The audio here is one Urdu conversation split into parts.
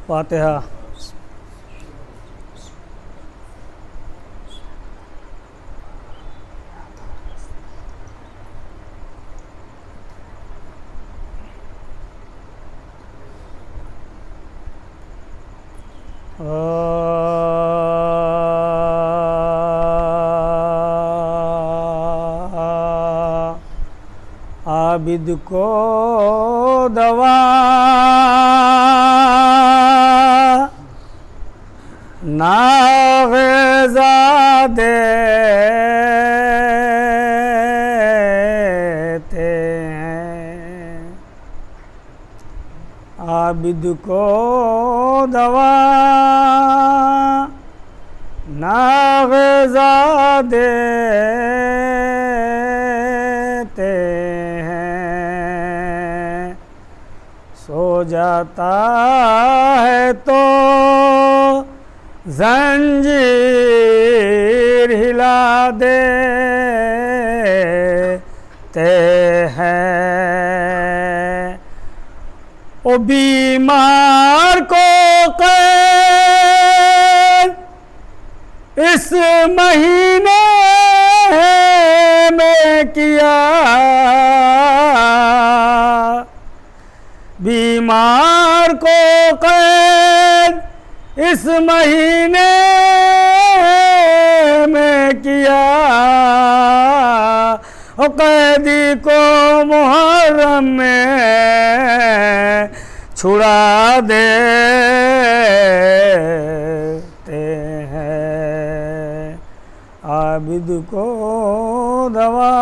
فاتحہ۔ عابد کو دوا نہ غذا دیتے ہیں، عابد کو دوا نہ غذا دیتے ہیں، سو جاتا ہے تو زنجیر ہلا دیتے ہیں، او بیمار کو قید اس مہینے میں کیا، بیمار کو قید اس مہینے میں کیا، اور قیدی کو محرم میں چھڑا دیتے ہیں، عابد کو دوا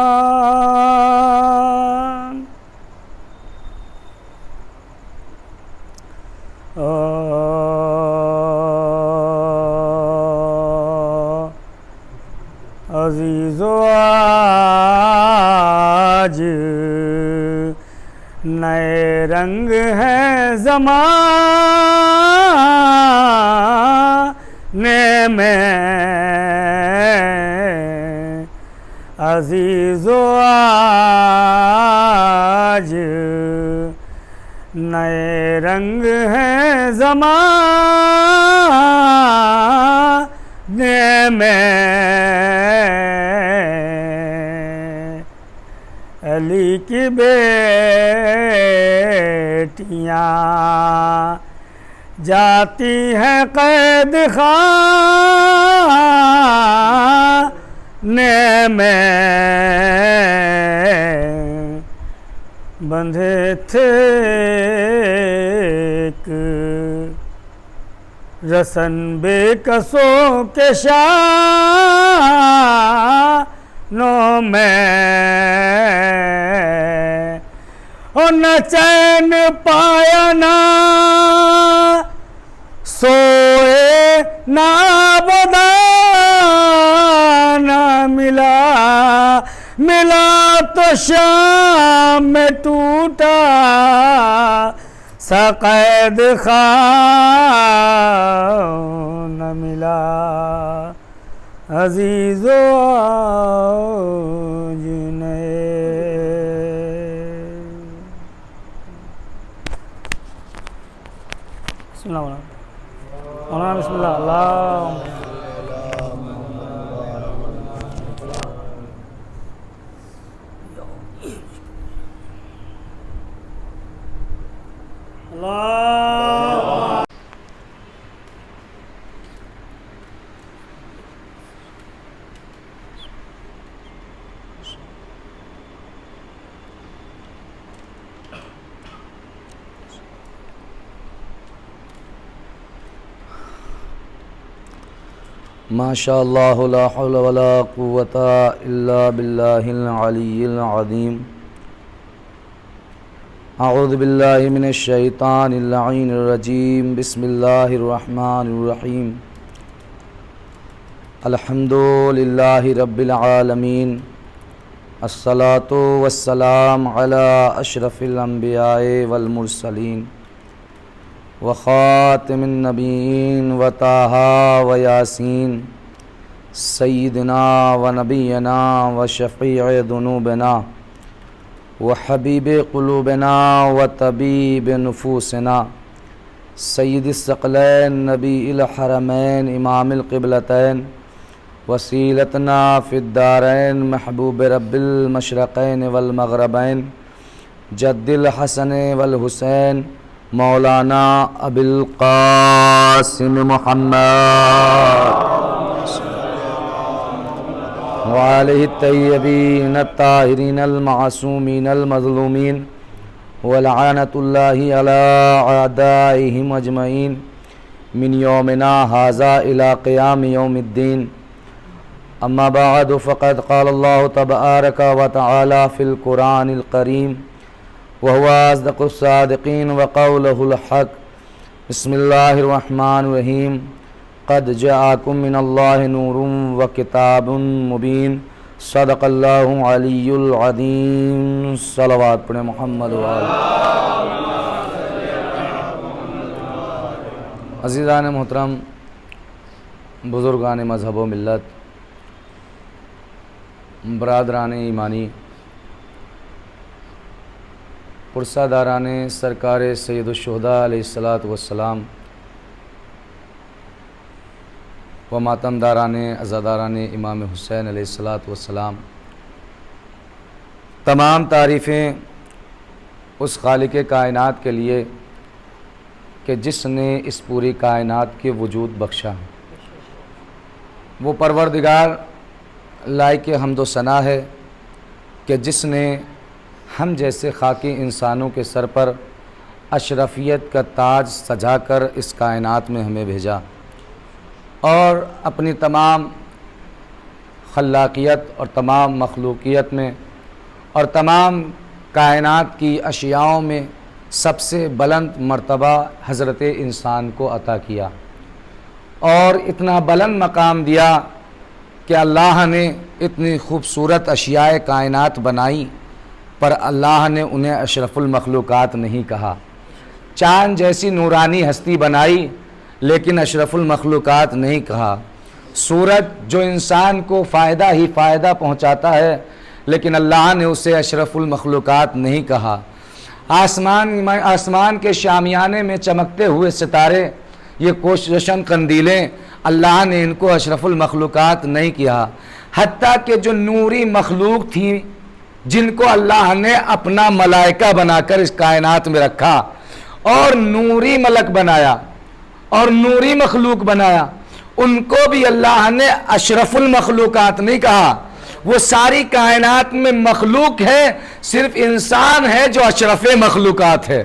عزیزو آج نئے رنگ ہیں زمانے میں، عزیزو آج نئے رنگ ہیں زمانے میں، علی کی بیٹیاں جاتی ہیں قید خانے میں، بندھے تھے ایک رسن بے کسوں کے شانوں میں، اور نہ چین پایا نہ سوئے نہ بدا نہ ملا تو شام میں ٹوٹا سا قید خان نہ ملا، عزیزو آج نئے بسم اللہ الرحمن بسم اللہ اللہم ما شاء اللہ لا حول ولا قوة الا باللہ العلی العظیم۔ اعوذ باللہ من الشیطان اللعین الرجیم، بسم اللہ الرحمن الرحیم۔ الحمد للہ رب العالمین، الصلاۃ والسلام علی اشرف الانبیاء والمرسلین، وخاتم النبیین وطہ ویاسین، سیدنا ونبینا وشفیع ذنوبنا وحبیب قلوبنا وطبیب نفوسنا سید الثقلین نبی الحرمین امام القبلتین وسیلتنا فی الدارین محبوب رب المشرقین والمغربین جد الحسن والحسین مولانا ابی القاسم محمد وعلیہ الطیبین الطاہرین المعصومین المظلومین ولعنت اللہ علی اعدائہم اجمعین من یومنا ھذا الی قیام یوم الدین اما بعد فقد قال اللہ تبارک وتعالی فی القرآن الکریم وهو اصدق الصادقین وقولہ الحق بسم اللہ الرحمن الرحیم قد جاءکم من اللہ نور وکتاب مبین صدق اللہ علی العظیم صلوات پڑھیں محمد وآلہ عزیزان محترم بزرگان مذہب و ملت برادران ایمانی پرساداران سرکار سید الشہداء علیہ السلام و ماتمداران عزاداران امام حسین علیہ السلام، تمام تعریفیں اس خالق کائنات کے لیے کہ جس نے اس پوری کائنات کے وجود بخشا، وہ پروردگار لائق حمد و ثنا ہے کہ جس نے ہم جیسے خاکی انسانوں کے سر پر اشرفیت کا تاج سجا کر اس کائنات میں ہمیں بھیجا اور اپنی تمام خلاقیت اور تمام مخلوقیت میں اور تمام کائنات کی اشیاؤں میں سب سے بلند مرتبہ حضرت انسان کو عطا کیا اور اتنا بلند مقام دیا کہ اللہ نے اتنی خوبصورت اشیاء کائنات بنائی پر اللہ نے انہیں اشرف المخلوقات نہیں کہا۔ چاند جیسی نورانی ہستی بنائی لیکن اشرف المخلوقات نہیں کہا۔ سورج جو انسان کو فائدہ ہی فائدہ پہنچاتا ہے لیکن اللہ نے اسے اشرف المخلوقات نہیں کہا۔ آسمان کے شامیانے میں چمکتے ہوئے ستارے، یہ کوششن قندیلیں، اللہ نے ان کو اشرف المخلوقات نہیں کیا۔ حتیٰ کہ جو نوری مخلوق تھی جن کو اللہ نے اپنا ملائکہ بنا کر اس کائنات میں رکھا اور نوری ملک بنایا اور نوری مخلوق بنایا، ان کو بھی اللہ نے اشرف المخلوقات نہیں کہا۔ وہ ساری کائنات میں مخلوق ہے، صرف انسان ہے جو اشرف مخلوقات ہے،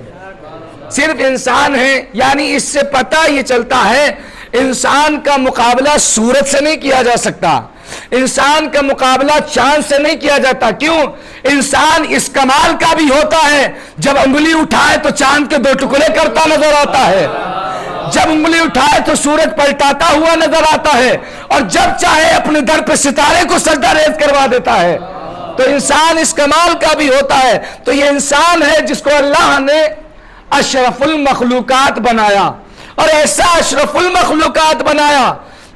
صرف انسان ہے۔ یعنی اس سے پتہ یہ چلتا ہے انسان کا مقابلہ سورج سے نہیں کیا جا سکتا، انسان کا مقابلہ چاند سے نہیں کیا جاتا۔ کیوں؟ انسان اس کمال کا بھی ہوتا ہے جب انگلی اٹھائے تو چاند کے 2 ٹکڑے کرتا نظر آتا ہے، جب انگلی اٹھائے تو سورج پلٹاتا ہوا نظر آتا ہے، اور جب چاہے اپنے در پہ ستارے کو سجدہ ریز کروا دیتا ہے۔ تو انسان اس کمال کا بھی ہوتا ہے۔ تو یہ انسان ہے جس کو اللہ نے اشرف المخلوقات بنایا، اور ایسا اشرف المخلوقات بنایا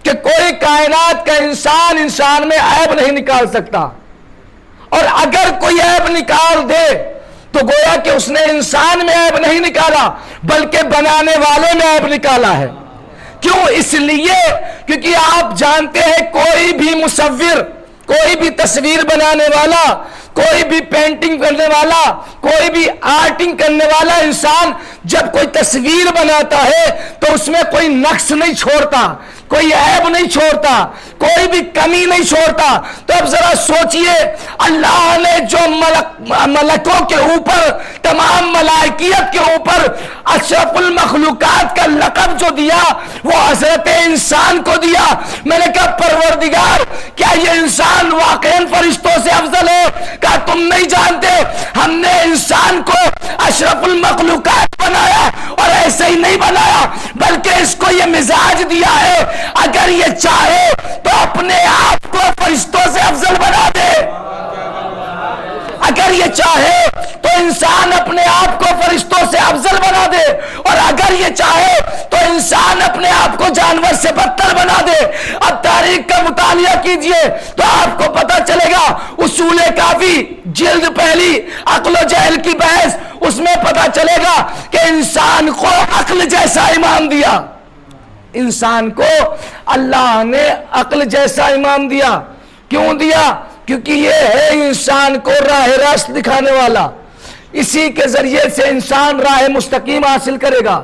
کہ کوئی کائنات کا انسان میں عیب نہیں نکال سکتا، اور اگر کوئی عیب نکال دے تو گویا کہ اس نے انسان میں عیب نہیں نکالا بلکہ بنانے والے میں عیب نکالا ہے۔ کیوں؟ اس لیے کیونکہ آپ جانتے ہیں کوئی بھی مصور، کوئی بھی تصویر بنانے والا، کوئی بھی پینٹنگ کرنے والا، کوئی بھی آرٹنگ کرنے والا انسان جب کوئی تصویر بناتا ہے تو اس میں کوئی نقص نہیں چھوڑتا، کوئی عیب نہیں چھوڑتا، کوئی بھی کمی نہیں چھوڑتا۔ تو اب ذرا سوچئے، اللہ نے جو ملکوں کے اوپر، تمام ملائکیت کے اوپر اشرف المخلوقات کا لقب جو دیا وہ حضرت انسان کو دیا۔ میں نے کہا پروردگار کیا یہ انسان واقعاً فرشتوں سے افضل ہے؟ کہا تم نہیں جانتے، ہم نے انسان کو اشرف المخلوقات بنایا، اور ایسے ہی نہیں بنایا بلکہ اس کو یہ مزاج دیا ہے اگر یہ چاہے تو اپنے آپ کو فرشتوں سے افضل بنا دے۔ اگر یہ چاہے تو انسان اپنے آپ کو فرشتوں سے افضل بنا دے، اور اگر یہ چاہے تو انسان اپنے آپ کو جانور سے بدتر بنا دے۔ اب تاریخ کا مطالعہ کیجئے تو آپ کو پتہ چلے گا، اصول کافی جلد پہلی عقل و جہل کی بحث، اس میں پتہ چلے گا کہ انسان کو عقل جیسا ایمان دیا. انسان کو اللہ نے عقل جیسا ایمان دیا. کیوں دیا؟ کیونکہ یہ ہے انسان کو راہ راست دکھانے والا. اسی کے ذریعے سے انسان راہ مستقیم حاصل کرے گا.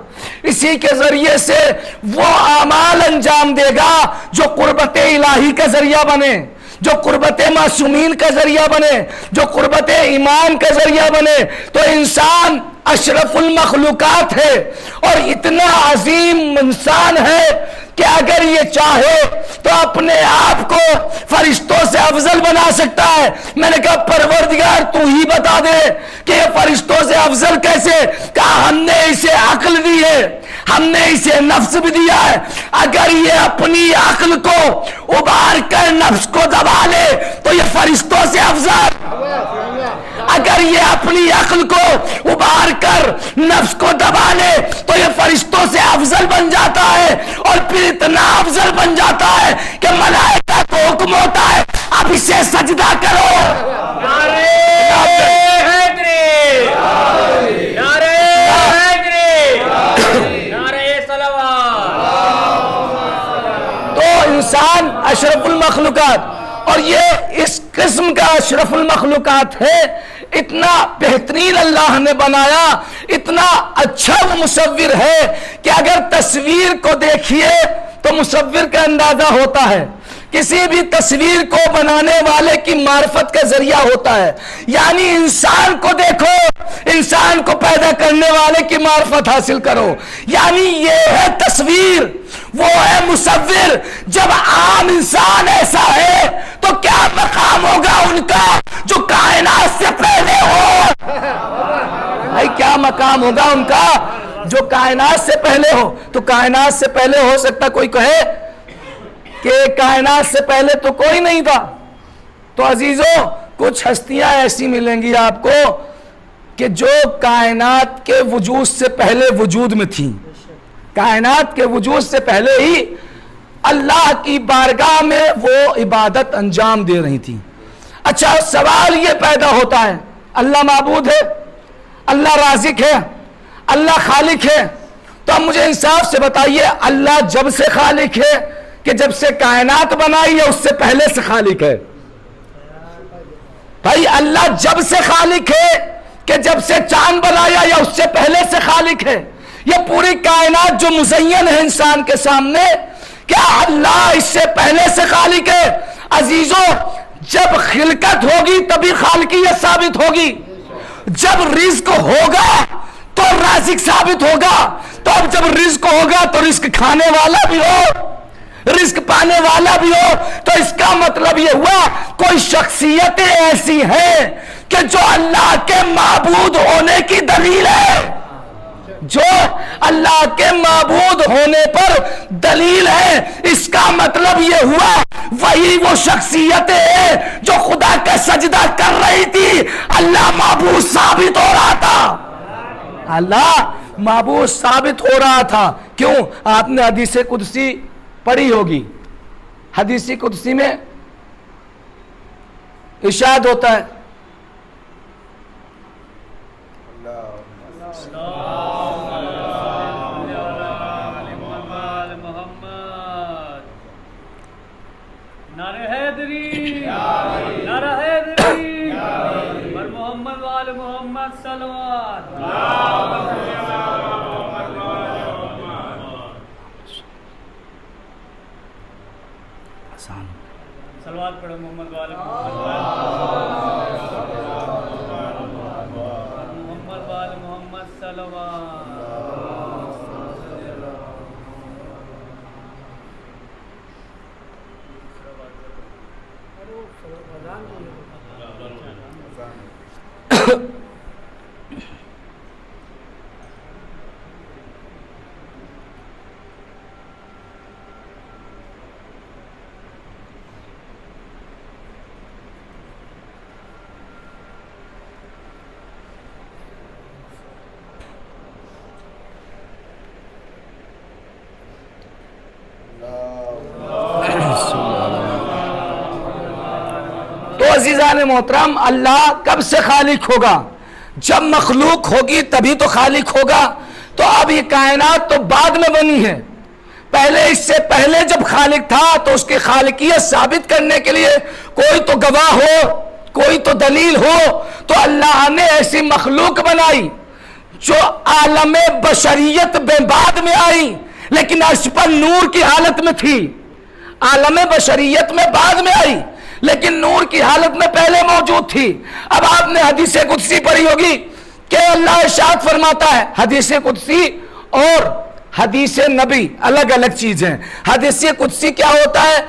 اسی کے ذریعے سے وہ اعمال انجام دے گا جو قربت الہی کا ذریعہ بنے, جو قربت معصومین کا ذریعہ بنے, جو قربت ایمان کا ذریعہ بنے. تو انسان اشرف المخلوقات ہے اور اتنا عظیم انسان ہے کہ اگر یہ چاہے تو اپنے آپ کو فرشتوں سے افضل بنا سکتا ہے. میں نے کہا پروردگار تو ہی بتا دے کہ یہ فرشتوں سے افضل کیسے؟ کہا ہم نے اسے عقل دی ہے, ہم نے اسے نفس بھی دیا ہے. اگر یہ اپنی عقل کو ابھار کر نفس کو دبا لے تو یہ فرشتوں سے افضل. اگر یہ اپنی عقل کو ابھار کر نفس کو دبا لے تو یہ فرشتوں سے افضل بن جاتا ہے, اور پھر اتنا افضل بن جاتا ہے کہ ملائکہ کو حکم ہوتا ہے اب اسے سجدہ کرو. نعرہ حیدری, نعرہ حیدری, نعرہ صلوات. تو انسان اشرف المخلوقات, اور یہ اس قسم کا اشرف المخلوقات ہے. اتنا بہترین اللہ نے بنایا, اتنا اچھا وہ مصور ہے کہ اگر تصویر کو دیکھیے تو مصور کا اندازہ ہوتا ہے. کسی بھی تصویر کو بنانے والے کی معرفت کا ذریعہ ہوتا ہے. یعنی انسان کو دیکھو, انسان کو پیدا کرنے والے کی معرفت حاصل کرو. یعنی یہ ہے تصویر, وہ ہے مصور. جب عام انسان ایسا ہے تو کیا مقام ہوگا ان کا جو کائنات سے پہلے ہو؟ بھائی کیا مقام ہوگا ان کا جو کائنات سے پہلے ہو؟ تو کائنات سے پہلے ہو سکتا کوئی کہے کہ کائنات سے پہلے تو کوئی نہیں تھا. تو عزیزو کچھ ہستیاں ایسی ملیں گی آپ کو کہ جو کائنات کے وجود سے پہلے وجود میں تھیں, کائنات کے وجود سے پہلے ہی اللہ کی بارگاہ میں وہ عبادت انجام دے رہی تھی. اچھا سوال یہ پیدا ہوتا ہے, اللہ معبود ہے, اللہ رازق ہے, اللہ خالق ہے, تو اب مجھے انصاف سے بتائیے اللہ جب سے خالق ہے کہ جب سے کائنات بنائی ہے اس سے پہلے سے خالق ہے؟ بھائی اللہ جب سے خالق ہے کہ جب سے چاند بنایا یا اس سے پہلے سے خالق ہے؟ یہ پوری کائنات جو مزین ہے انسان کے سامنے, کیا اللہ اس سے پہلے سے خالق ہے؟ عزیزو جب خلقت ہوگی تبھی خالقیت ثابت ہوگی. جب رزق ہوگا تو رازق ثابت ہوگا. تو اب جب رزق ہوگا تو رزق کھانے والا بھی ہو, رزق پانے والا بھی ہو. تو اس کا مطلب یہ ہوا کوئی شخصیتیں ایسی ہیں کہ جو اللہ کے معبود ہونے کی دلیل ہے, جو اللہ کے معبود ہونے پر دلیل ہے. اس کا مطلب یہ ہوا وہی وہ شخصیتیں ہیں جو خدا کا سجدہ کر رہی تھی, اللہ معبود ثابت ہو رہا تھا. اللہ معبود ثابت ہو رہا تھا. کیوں؟ آپ نے حدیث قدسی پڑھی ہوگی. حدیث قدسی میں ارشاد ہوتا ہے نعرہ حیدری, نعرہ حیدری, بر محمد وآل محمد صلوات. صلوات پڑھو محمد وآل محمد وآل محمد صلوات. عزیزان محترم اللہ کب سے خالق ہوگا؟ جب مخلوق ہوگی تبھی تو خالق ہوگا. تو اب یہ کائنات تو بعد میں بنی ہے. پہلے اس سے پہلے جب خالق تھا تو اس کی خالقیت ثابت کرنے کے لیے کوئی تو گواہ ہو, کوئی تو دلیل ہو. تو اللہ نے ایسی مخلوق بنائی جو عالم بشریت میں بعد میں آئی, لیکن عرش پر نور کی حالت میں تھی. عالم بشریت میں بعد میں آئی لیکن نور کی حالت میں پہلے موجود تھی. اب آپ نے حدیث قدسی پڑھی ہوگی کہ اللہ ارشاد فرماتا ہے. حدیث قدسی اور حدیث نبی الگ الگ چیز ہیں. حدیث قدسی کیا ہوتا ہے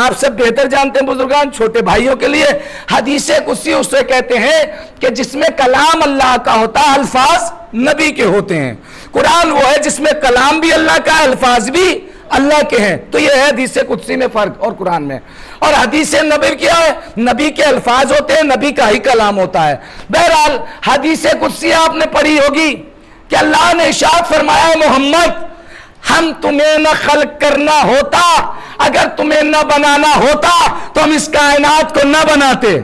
آپ سب بہتر جانتے ہیں بزرگان. چھوٹے بھائیوں کے لیے حدیث قدسی اسے کہتے ہیں کہ جس میں کلام اللہ کا ہوتا ہے, الفاظ نبی کے ہوتے ہیں. قرآن وہ ہے جس میں کلام بھی اللہ کا, الفاظ بھی اللہ کے ہیں. تو یہ ہے حدیث قدسی میں فرق اور قرآن میں. اور حدیث نبی کیا ہے؟ نبی کے الفاظ ہوتے ہیں, نبی کا ہی کلام ہوتا ہے. بہرحال حدیث قدسی آپ نے پڑھی ہوگی کہ اللہ نے ارشاد فرمایا ہے محمد ہم تمہیں نہ خلق کرنا ہوتا, اگر تمہیں نہ بنانا ہوتا تو ہم اس کائنات کو نہ بناتے.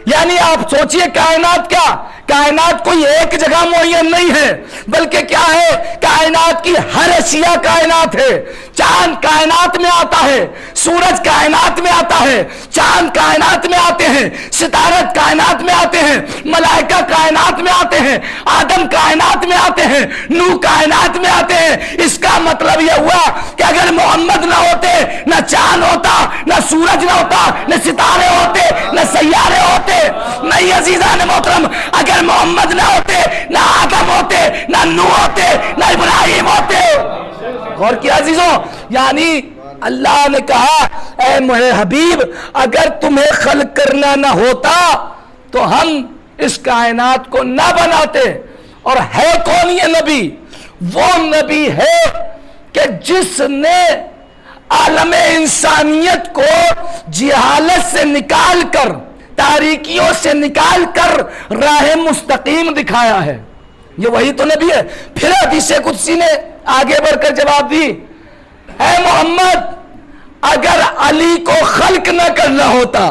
یعنی آپ سوچئے کائنات کیا, کائنات کوئی ایک جگہ معین نہیں ہے بلکہ کیا ہے, کائنات کی ہر اشیاء کائنات ہے. چاند کائنات میں آتا ہے, سورج کائنات میں آتا ہے, چاند کائنات میں آتے ہیں, ستارت کائنات میں آتے ہیں, ملائکہ کائنات میں آتے ہیں, آدم کائنات میں آتے ہیں, نوح کائنات میں آتے ہیں. اس کا مطلب یہ ہوا کہ اگر محمد نہ ہوتے نہ چاند ہوتا, نہ سورج نہ ہوتا, نہ ستارے ہوتے, نہ سیارے ہوتے. نہیں عزیزان محترم, اگر محمد نہ ہوتے نہ آدم ہوتے, نہ نوح ہوتے, نہ ابراہیم ہوتے. غور کیا عزیزوں, یعنی اللہ نے کہا اے میرے حبیب اگر تمہیں خلق کرنا نہ ہوتا تو ہم اس کائنات کو نہ بناتے. اور ہے کون یہ نبی؟ وہ نبی ہے کہ جس نے عالم انسانیت کو جہالت سے نکال کر, تاریکیوں سے نکال کر راہ مستقیم دکھایا ہے. یہ وہی تو نبی ہے. پھر حدیث قدسی نے آگے بڑھ کر جواب دی, اے محمد اگر علی کو خلق نہ کرنا ہوتا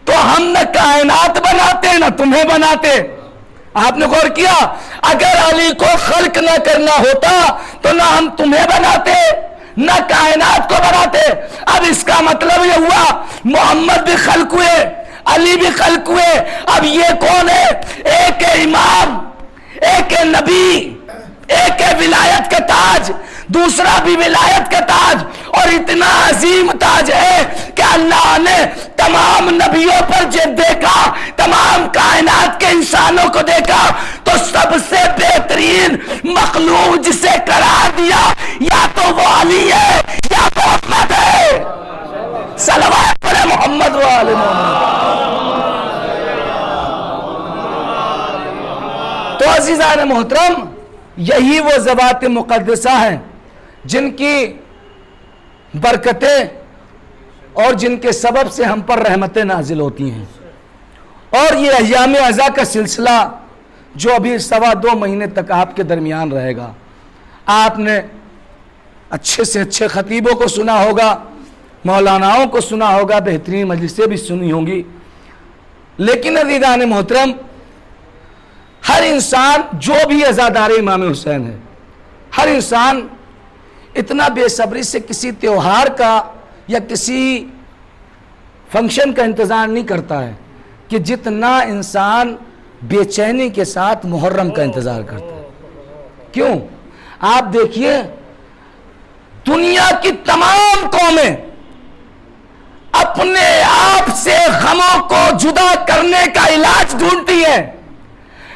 تو ہم نہ کائنات بناتے نہ تمہیں بناتے. آپ نے غور کیا, اگر علی کو خلق نہ کرنا ہوتا تو نہ ہم تمہیں بناتے نہ کائنات کو بناتے. اب اس کا مطلب یہ ہوا محمد بھی خلق ہوئے, علی بھی خلق ہوئے. اب یہ کون ہے؟ ایک امام, ایک نبی, ایک ولایت کا تاج, دوسرا بھی ولایت کا تاج. اور اتنا عظیم تاج ہے کہ اللہ نے تمام نبیوں پر جب دیکھا, تمام کائنات کے انسانوں کو دیکھا تو سب سے بہترین مخلوق جسے قرار دیا یا تو وہ علی ہے یا تو محمد ہے. صلوات پر محمد و آل محمد. تو عزیزان محترم یہی وہ ذوات مقدسہ ہیں جن کی برکتیں اور جن کے سبب سے ہم پر رحمتیں نازل ہوتی ہیں. اور یہ ایام عزا کا سلسلہ جو ابھی 2.25 مہینے تک آپ کے درمیان رہے گا, آپ نے اچھے سے اچھے خطیبوں کو سنا ہوگا, مولاناؤں کو سنا ہوگا, بہترین مجلسیں بھی سنی ہوں گی. لیکن عزیزان محترم ہر انسان جو بھی عزادار امام حسین ہے, ہر انسان اتنا بے صبری سے کسی تیوہار کا یا کسی فنکشن کا انتظار نہیں کرتا ہے کہ جتنا انسان بے چینی کے ساتھ محرم کا انتظار کرتا ہے. کیوں؟ آپ دیکھیے دنیا کی تمام قومیں اپنے آپ سے غموں کو جدا کرنے کا علاج ڈھونڈتی ہیں,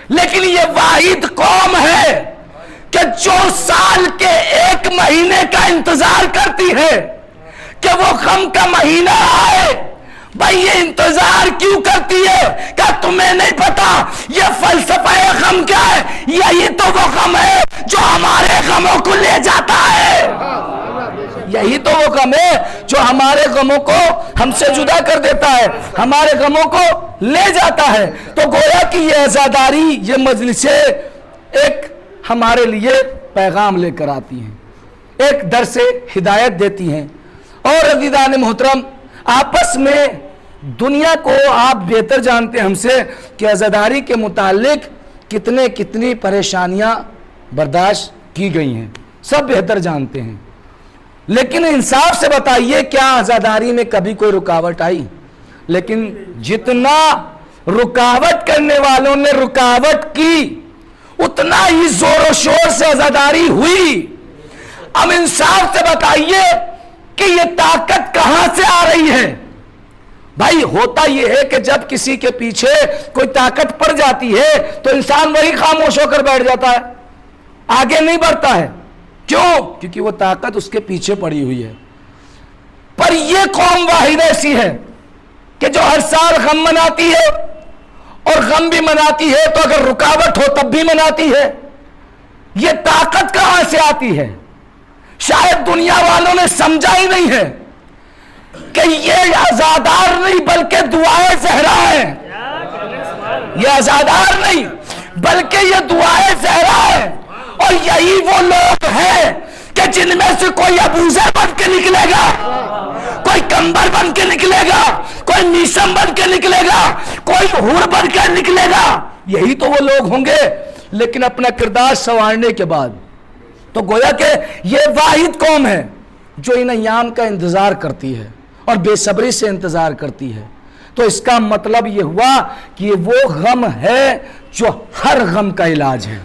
لیکن یہ واحد قوم ہے کہ جو سال کے 1 مہینے کا انتظار کرتی ہے کہ وہ غم کا مہینہ آئے. بھائی یہ انتظار کیوں کرتی ہے؟ کیا تمہیں نہیں پتا یہ فلسفہ غم کیا ہے؟ یہی تو وہ غم ہے جو ہمارے غموں کو لے جاتا ہے. یہی تو وہ غم ہے جو ہمارے غموں کو ہم سے جدا کر دیتا ہے, ہمارے غموں کو لے جاتا ہے. تو گویا کہ یہ عزاداری, یہ مجلسیں ایک ہمارے لیے پیغام لے کر آتی ہیں, ایک درس ہدایت دیتی ہیں. اور عزیزان محترم آپس میں دنیا کو آپ بہتر جانتے ہیں ہم سے کہ عزاداری کے متعلق کتنی پریشانیاں برداشت کی گئی ہیں، سب بہتر جانتے ہیں. لیکن انصاف سے بتائیے کیا عزاداری میں کبھی کوئی رکاوٹ آئی؟ لیکن جتنا رکاوٹ کرنے والوں نے رکاوٹ کی اتنا ہی زور و شور سے عزاداری ہوئی. اب انصاف سے بتائیے کہ یہ طاقت کہاں سے آ رہی ہے؟ بھائی ہوتا یہ ہے کہ جب کسی کے پیچھے کوئی طاقت پڑ جاتی ہے تو انسان وہی خاموش ہو کر بیٹھ جاتا ہے، آگے نہیں بڑھتا ہے. کیوں؟ کیونکہ وہ طاقت اس کے پیچھے پڑی ہوئی ہے. پر یہ قوم واحد ایسی ہے کہ جو ہر سال غم مناتی ہے، اور غم بھی مناتی ہے تو اگر رکاوٹ ہو تب بھی مناتی ہے. یہ طاقت کہاں سے آتی ہے؟ شاید دنیا والوں نے سمجھا ہی نہیں ہے کہ یہ عزادار نہیں بلکہ دعائے زہرا ہے. یہ عزادار نہیں بلکہ یہ دعائے زہرا ہے. اور یہی وہ لوگ ہیں کہ جن میں سے کوئی ابوذر بن کے نکلے گا، کوئی کمبر بن کے نکلے گا، کوئی میسم بن کے نکلے گا، کوئی حور بن کے نکلے گا. یہی تو وہ لوگ ہوں گے، لیکن اپنا کردار سنوارنے کے بعد. تو گویا کہ یہ واحد قوم ہے جو ان ایام کا انتظار کرتی ہے اور بے صبری سے انتظار کرتی ہے. تو اس کا مطلب یہ ہوا کہ یہ وہ غم ہے جو ہر غم کا علاج ہے.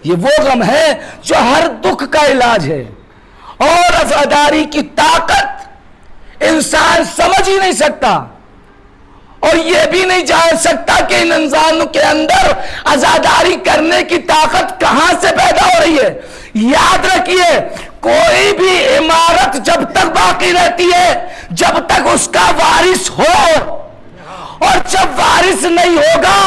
یہ وہ غم ہے جو ہر دکھ کا علاج ہے. اور عزاداری کی طاقت انسان سمجھ ہی نہیں سکتا، اور یہ بھی نہیں جان سکتا کہ ان انسانوں کے اندر عزاداری کرنے کی طاقت کہاں سے پیدا ہو رہی ہے. یاد رکھیے، کوئی بھی عمارت جب تک باقی رہتی ہے جب تک اس کا وارث ہو، اور جب وارث نہیں ہوگا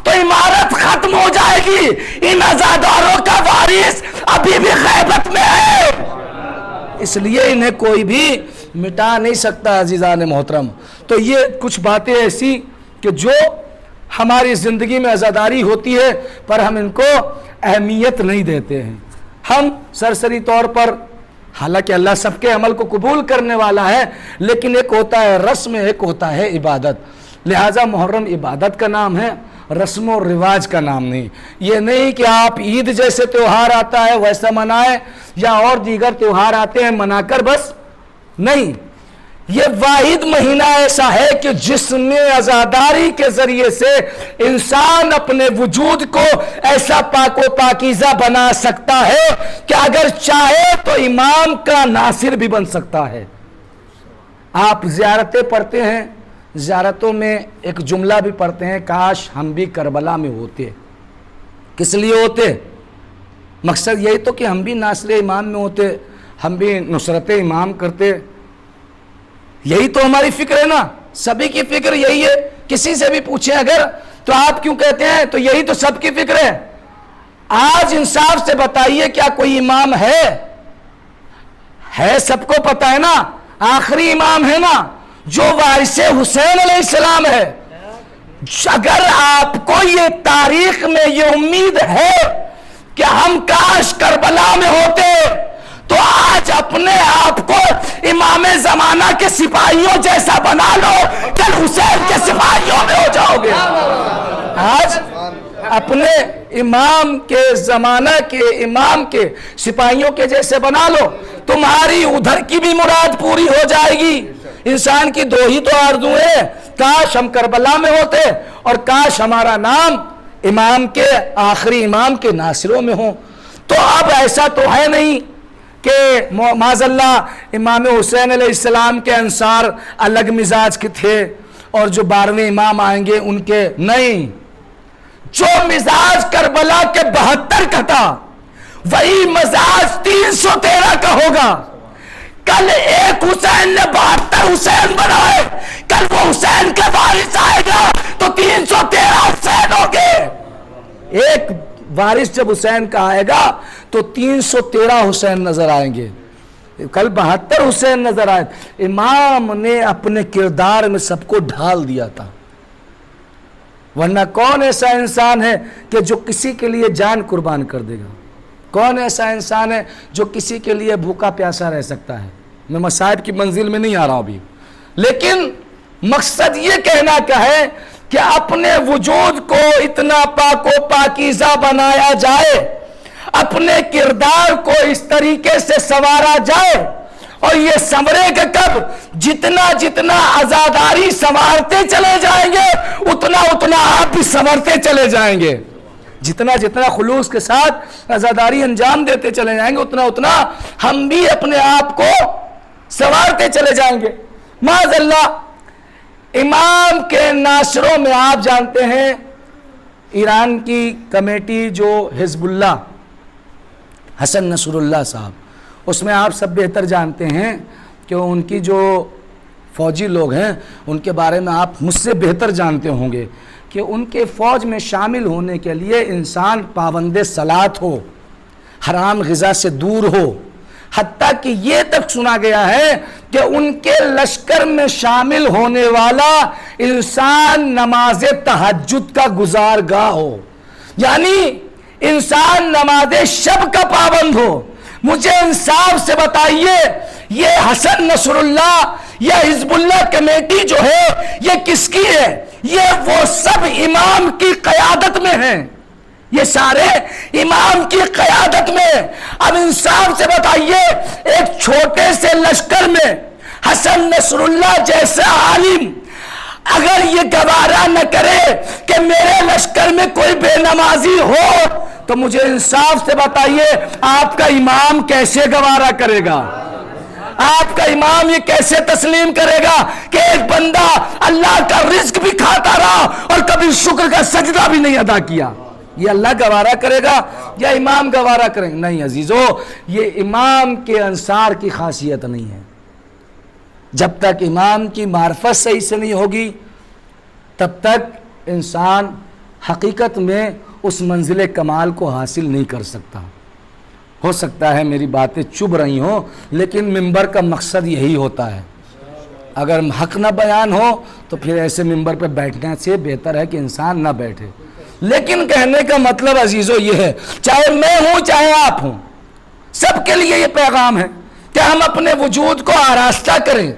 تو عمارت ختم ہو جائے گی. ان عزاداروں کا وارث ابھی بھی غیبت میں ہے، اس لیے انہیں کوئی بھی مٹا نہیں سکتا. عزیزان محترم، تو یہ کچھ باتیں ایسی کہ جو ہماری زندگی میں عزاداری ہوتی ہے پر ہم ان کو اہمیت نہیں دیتے ہیں. ہم سرسری طور پر، حالانکہ اللہ سب کے عمل کو قبول کرنے والا ہے، لیکن ایک ہوتا ہے رسم، ایک ہوتا ہے عبادت. لہٰذا محرم عبادت کا نام ہے، رسم و رواج کا نام نہیں. یہ نہیں کہ آپ عید جیسے تیوہار آتا ہے ویسا منائیں، یا اور دیگر تیوہار آتے ہیں منا کر بس نہیں. یہ واحد مہینہ ایسا ہے کہ جس میں عزاداری کے ذریعے سے انسان اپنے وجود کو ایسا پاک و پاکیزہ بنا سکتا ہے کہ اگر چاہے تو امام کا ناصر بھی بن سکتا ہے. آپ زیارتیں پڑھتے ہیں، زیارتوں میں ایک جملہ بھی پڑھتے ہیں، کاش ہم بھی کربلا میں ہوتے. کس لیے ہوتے؟ مقصد یہی تو کہ ہم بھی ناصر امام میں ہوتے، ہم بھی نصرت امام کرتے. یہی تو ہماری فکر ہے نا، سبھی کی فکر یہی ہے. کسی سے بھی پوچھیں اگر تو آپ کیوں کہتے ہیں، تو یہی تو سب کی فکر ہے. آج انصاف سے بتائیے کیا کوئی امام ہے سب کو پتا ہے نا، آخری امام ہے نا جو وارث حسین علیہ السلام ہے. اگر آپ کو یہ تاریخ میں یہ امید ہے کہ ہم کاش کربلا میں ہوتے تو آج اپنے آپ کو امام زمانہ کے سپاہیوں جیسا بنا لو، کل حسین کے سپاہیوں میں ہو جاؤ گے. آج اپنے امام کے زمانہ کے امام کے سپاہیوں کے جیسے بنا لو، تمہاری ادھر کی بھی مراد پوری ہو جائے گی. انسان کی دو ہی تو آرزو ہے، کاش ہم کربلا میں ہوتے اور کاش ہمارا نام امام کے آخری امام کے ناصروں میں ہو. تو اب ایسا تو ہے نہیں کہ معاذ اللہ امام حسین علیہ السلام کے انصار الگ مزاج کے تھے اور جو 12ویں امام آئیں گے ان کے نہیں. جو مزاج کربلا کے 72 کا تھا وہی مزاج 313 کا ہوگا. کل ایک حسین نے 72 حسین بنائے، کل وہ حسین کے وارث آئے گا تو 313 حسین ہوگے. ایک وارث جب حسین کا آئے گا تو 313 حسین نظر آئیں گے. کل 72 حسین نظر آئے. امام نے اپنے کردار میں سب کو ڈھال دیا تھا، ورنہ کون ایسا انسان ہے کہ جو کسی کے لیے جان قربان کر دے گا؟ کون ایسا انسان ہے جو کسی کے لیے بھوکا پیاسا رہ سکتا ہے؟ میں مصائب کی منزل میں نہیں آ رہا ہوں ابھی، لیکن مقصد یہ کہنا کا ہے کہ اپنے وجود کو اتنا پاک و پاکیزہ بنایا جائے، اپنے کردار کو اس طریقے سے سنوارا جائے، اور یہ سنورے گا کب؟ جتنا جتنا عزاداری سنوارتے چلے جائیں گے اتنا اتنا آپ بھی سنورتے چلے جائیں گے، جتنا جتنا خلوص کے ساتھ عزاداری انجام دیتے چلے جائیں گے اتنا اتنا ہم بھی اپنے آپ کو سنوارتے چلے جائیں گے۔ معاذ اللہ، امام کے ناشروں میں آپ جانتے ہیں ایران کی کمیٹی جو حزب اللہ، حسن نصر اللہ صاحب، اس میں آپ سب بہتر جانتے ہیں کہ ان کی جو فوجی لوگ ہیں ان کے بارے میں آپ مجھ سے بہتر جانتے ہوں گے کہ ان کے فوج میں شامل ہونے کے لیے انسان پابند صلاۃ ہو، حرام غذا سے دور ہو، حتیٰ کہ یہ تک سنا گیا ہے کہ ان کے لشکر میں شامل ہونے والا انسان نماز تہجد کا گزارگاہ ہو، یعنی انسان نماز شب کا پابند ہو۔ مجھے انصاف سے بتائیے یہ حسن نصر اللہ یا حزب اللہ کمیٹی جو ہے یہ کس کی ہے؟ یہ وہ سب امام کی قیادت میں ہیں، یہ سارے امام کی قیادت میں۔ اب انصاف سے بتائیے ایک چھوٹے سے لشکر میں حسن نصر اللہ جیسا عالم اگر یہ گوارا نہ کرے کہ میرے لشکر میں کوئی بے نمازی ہو تو مجھے انصاف سے بتائیے آپ کا امام کیسے گوارا کرے گا؟ آپ کا امام یہ کیسے تسلیم کرے گا کہ ایک بندہ اللہ کا رزق بھی کھاتا رہا اور کبھی شکر کا سجدہ بھی نہیں ادا کیا؟ یہ اللہ گوارا کرے گا یا امام گوارا کریں گے؟ نہیں عزیزو، یہ امام کے انصار کی خاصیت نہیں ہے۔ جب تک امام کی معرفت صحیح سے نہیں ہوگی تب تک انسان حقیقت میں اس منزل کمال کو حاصل نہیں کر سکتا۔ ہو سکتا ہے میری باتیں چبھ رہی ہوں لیکن منبر کا مقصد یہی ہوتا ہے، اگر حق نہ بیان ہو تو پھر ایسے منبر پہ بیٹھنے سے بہتر ہے کہ انسان نہ بیٹھے۔ لیکن کہنے کا مطلب عزیزو یہ ہے، چاہے میں ہوں چاہے آپ ہوں، سب کے لیے یہ پیغام ہے کہ ہم اپنے وجود کو آراستہ کریں،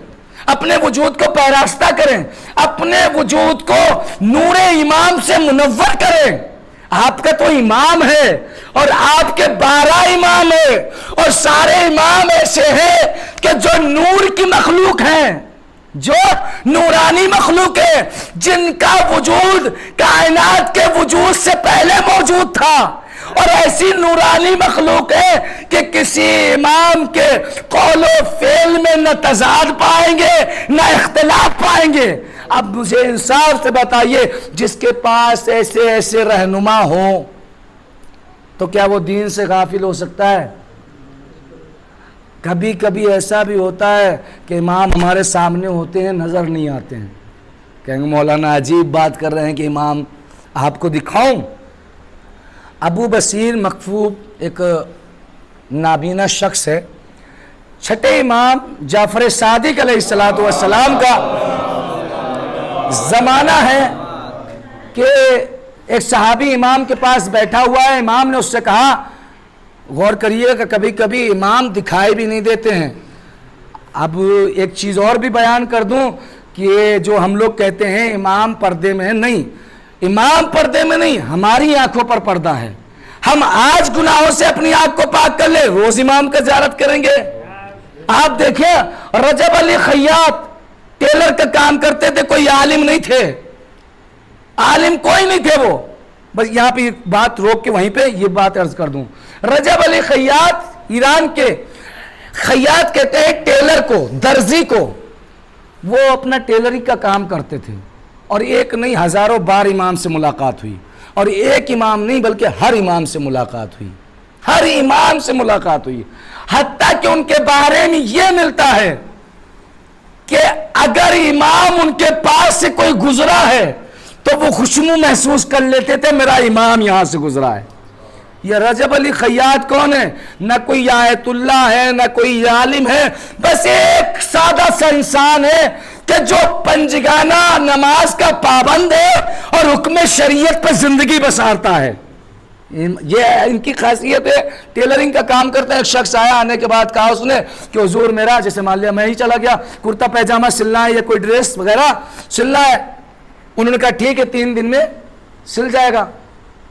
اپنے وجود کو پیراستہ کریں، اپنے وجود کو نور امام سے منور کریں۔ آپ کا تو امام ہے اور آپ کے 12 امام ہیں اور سارے امام ایسے ہیں کہ جو نور کی مخلوق ہیں، جو نورانی مخلوق ہے، جن کا وجود کائنات کے وجود سے پہلے موجود تھا، اور ایسی نورانی مخلوق ہے کہ کسی امام کے قول و فعل میں نہ تضاد پائیں گے نہ اختلاف پائیں گے۔ اب مجھے انصاف سے بتائیے جس کے پاس ایسے ایسے رہنما ہوں تو کیا وہ دین سے غافل ہو سکتا ہے؟ کبھی کبھی ایسا بھی ہوتا ہے کہ امام ہمارے سامنے ہوتے ہیں نظر نہیں آتے ہیں، کہیں گے مولانا عجیب بات کر رہے ہیں کہ امام آپ کو دکھاؤں؟ ابو بصیر مکفوب ایک نابینا شخص ہے، چھٹے امام جعفر صادق علیہ السلام کا زمانہ ہے کہ ایک صحابی امام کے پاس بیٹھا ہوا ہے، امام نے اس سے کہا، غور کریے کہ کبھی کبھی امام دکھائی بھی نہیں دیتے ہیں۔ اب ایک چیز اور بھی بیان کر دوں کہ جو ہم لوگ کہتے ہیں امام پردے میں ہے، نہیں، امام پردے میں نہیں، ہماری آنکھوں پر پردہ ہے۔ ہم آج گناہوں سے اپنی آنکھ کو پاک کر لیں، روز امام کا زیارت کریں گے۔ آپ دیکھیں رجب علی خیاط ٹیلر کا کام کرتے تھے، کوئی عالم نہیں تھے، عالم کوئی نہیں تھے وہ۔ بس یہاں پہ بات روک کے وہیں پہ یہ بات عرض کر دوں، رجب علی خیاط ایران کے خیاط کہتے ہیں ٹیلر کو، درزی کو، وہ اپنا ٹیلری کا کام کرتے تھے، اور ایک نہیں ہزاروں بار امام سے ملاقات ہوئی، اور ایک امام نہیں بلکہ ہر امام سے ملاقات ہوئی، ہر امام سے ملاقات ہوئی، حتیٰ کہ ان کے بارے میں یہ ملتا ہے کہ اگر امام ان کے پاس سے کوئی گزرا ہے تو وہ خوشبو محسوس کر لیتے تھے میرا امام یہاں سے گزرا ہے۔ یہ رجب علی خیاط کون ہے؟ نہ کوئی آیت اللہ ہے نہ کوئی عالم ہے، بس ایک سادہ سا انسان ہے کہ جو پنجگانہ نماز کا پابند ہے اور حکم شریعت پر زندگی بسارتا ہے۔ یہ ان کی خاصیت ہے، ٹیلرنگ کا کام کرتا ہے۔ ایک شخص آیا، آنے کے بعد کہا اس نے کہ حضور میرا، جیسے مان لیا میں ہی چلا گیا، کرتا پیجامہ سلنا ہے یا کوئی ڈریس وغیرہ سلنا ہے، انہوں نے کہا ٹھیک ہے 3 دن میں سل جائے گا.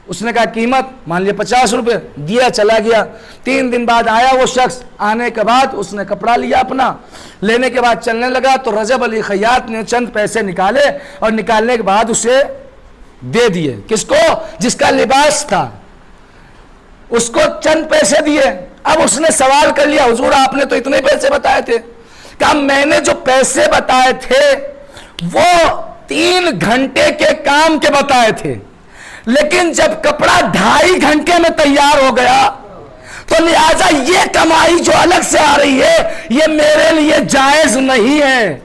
اس نے کہا قیمت مان لیا 50 روپے, دیا چلا گیا. 3 دن بعد آیا وہ شخص, آنے کے بعد اس نے کپڑا لیا اپنا, لینے کے بعد چلنے لگا تو رجب علی خیاط نے چند پیسے نکالے اور نکالنے کے بعد اسے دے دیے. کس کو؟ جس کا لباس تھا اس کو چند پیسے دیے. اب اس نے سوال کر لیا حضور آپ نے تو اتنے پیسے بتائے تھے. کہ میں نے جو پیسے بتائے تھے وہ 3 گھنٹے کے کام کے بتائے تھے, لیکن جب کپڑا 2.5 گھنٹے میں تیار ہو گیا تو لہذا یہ کمائی جو الگ سے آ رہی ہے یہ میرے لیے جائز نہیں ہے.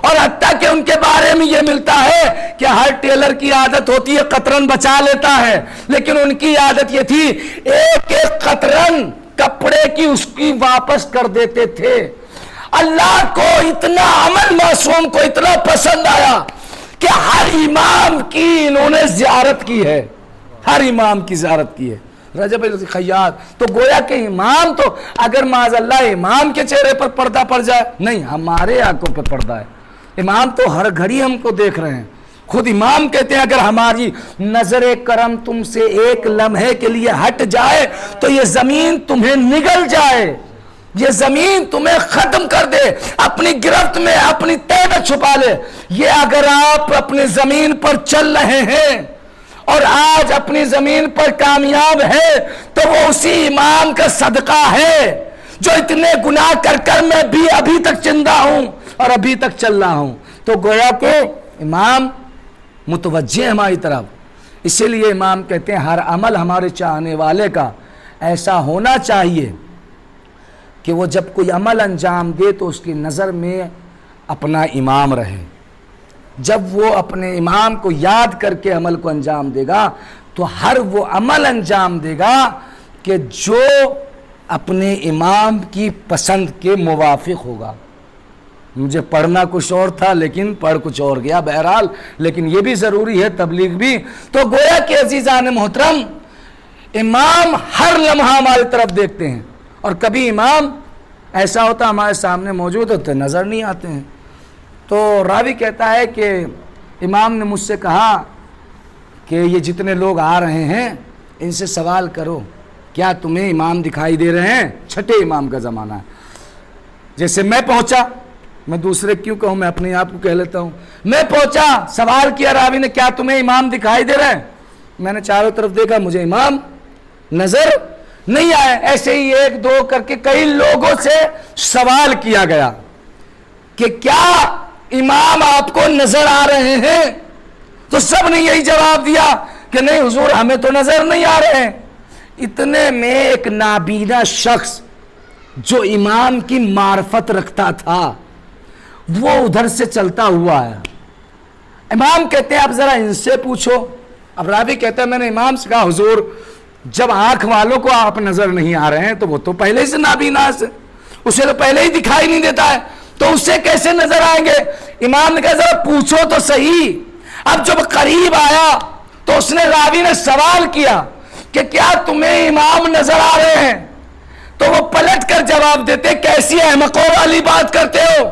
اور حتیٰ کہ ان کے بارے میں یہ ملتا ہے کہ ہر ٹیلر کی عادت ہوتی ہے قطرن بچا لیتا ہے, لیکن ان کی عادت یہ تھی ایک ایک قطرن کپڑے کی اس کی واپس کر دیتے تھے. اللہ کو اتنا عمل معصوم کو اتنا پسند آیا کہ ہر امام کی انہوں نے زیارت کی ہے, ہر امام کی زیارت کی ہے. رجب علی خیاط تو گویا کہ امام تو اگر معاذ اللہ امام کے چہرے پر پردہ پڑ جائے, نہیں ہمارے آنکھوں پہ پردہ ہے. امام تو ہر گھڑی ہم کو دیکھ رہے ہیں. خود امام کہتے ہیں اگر ہماری نظر کرم تم سے ایک لمحے کے لیے ہٹ جائے تو یہ زمین تمہیں نگل جائے, یہ زمین تمہیں ختم کر دے, اپنی گرفت میں اپنی تہ میں چھپا لے. یہ اگر آپ اپنی زمین پر چل رہے ہیں اور آج اپنی زمین پر کامیاب ہے تو وہ اسی امام کا صدقہ ہے جو اتنے گناہ کر کر میں بھی ابھی تک زندہ ہوں اور ابھی تک چل رہا ہوں. تو گویا کہ امام متوجہ ہماری طرف, اسی لیے امام کہتے ہیں ہر عمل ہمارے چاہنے والے کا ایسا ہونا چاہیے کہ وہ جب کوئی عمل انجام دے تو اس کی نظر میں اپنا امام رہے. جب وہ اپنے امام کو یاد کر کے عمل کو انجام دے گا تو ہر وہ عمل انجام دے گا کہ جو اپنے امام کی پسند کے موافق ہوگا. مجھے پڑھنا کچھ اور تھا لیکن پڑھ کچھ اور گیا, بہرحال لیکن یہ بھی ضروری ہے تبلیغ بھی. تو گویا کہ عزیزان محترم امام ہر لمحہ ہماری طرف دیکھتے ہیں, اور کبھی امام ایسا ہوتا ہمارے سامنے موجود ہوتے نظر نہیں آتے ہیں. تو راوی کہتا ہے کہ امام نے مجھ سے کہا کہ یہ جتنے لوگ آ رہے ہیں ان سے سوال کرو کیا تمہیں امام دکھائی دے رہے ہیں؟ چھٹے امام کا زمانہ ہے. جیسے میں پہنچا, میں دوسرے کیوں کہوں, میں اپنے آپ کو کہہ لیتا ہوں, میں پہنچا سوال کیا راوی نے کیا تمہیں امام دکھائی دے رہے ہیں؟ میں نے چاروں طرف دیکھا, مجھے امام نظر نہیں آئے. ایسے ہی 1-2 کر کے کئی لوگوں سے سوال کیا گیا کہ کیا امام آپ کو نظر آ رہے ہیں؟ تو سب نے یہی جواب دیا کہ نہیں حضور ہمیں تو نظر نہیں آ رہے ہیں. اتنے میں ایک نابینا شخص جو امام کی معرفت رکھتا تھا وہ ادھر سے چلتا ہوا ہے. امام کہتے ہیں اب ذرا ان سے پوچھو. اب راوی کہتا ہے میں نے امام سے کہا حضور جب آنکھ والوں کو آپ نظر نہیں آ رہے ہیں تو وہ تو پہلے سے نابینا ہے, اسے تو پہلے ہی دکھائی نہیں دیتا ہے, تو اس سے کیسے نظر آئیں گے؟ امام نے کہا ذرا پوچھو تو صحیح. اب جب قریب آیا تو اس نے راوی نے سوال کیا کہ کیا تمہیں امام نظر آ رہے ہیں؟ تو وہ پلٹ کر جواب دیتے کیسی احمقوں والی بات کرتے ہو,